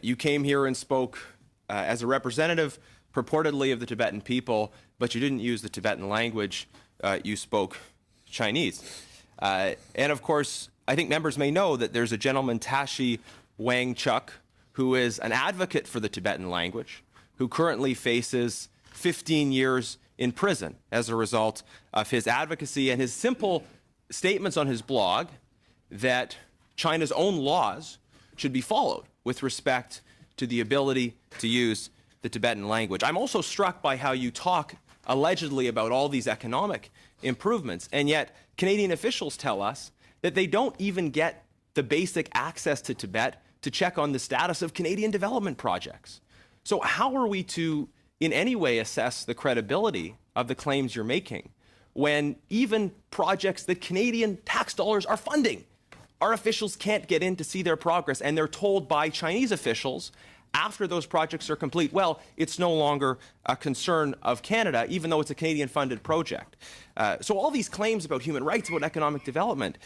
You came here and spoke as a representative purportedly of the Tibetan people, but you didn't use the Tibetan language. You spoke Chinese. And of course, I think members may know that there's a gentleman, Tashi Wangchuk, who is an advocate for the Tibetan language, who currently faces 15 years in prison as a result of his advocacy and his simple statements on his blog that China's own laws should be followed with respect to the ability to use the Tibetan language. I'm also struck by how you talk allegedly about all these economic improvements, and yet Canadian officials tell us that they don't even get the basic access to Tibet to check on the status of Canadian development projects. So how are we to in any way assess the credibility of the claims you're making when even projects that Canadian tax dollars are funding, our officials can't get in to see their progress, and they're told by Chinese officials after those projects are complete, well, it's no longer a concern of Canada, even though it's a Canadian-funded project. So all these claims about human rights, about economic development,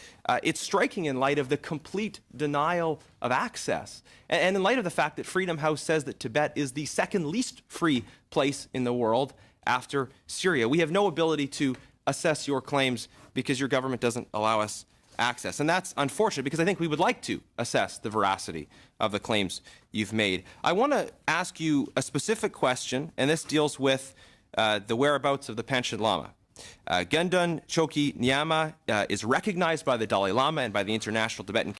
it's striking in light of the complete denial of access, and in light of the fact that Freedom House says that Tibet is the second least free place in the world after Syria. We have no ability to assess your claims because your government doesn't allow us access. And that's unfortunate because I think we would like to assess the veracity of the claims you've made. I want to ask you a specific question, and this deals with the whereabouts of the Panchen Lama. Gendun Choki Nyama is recognized by the Dalai Lama and by the International Tibetan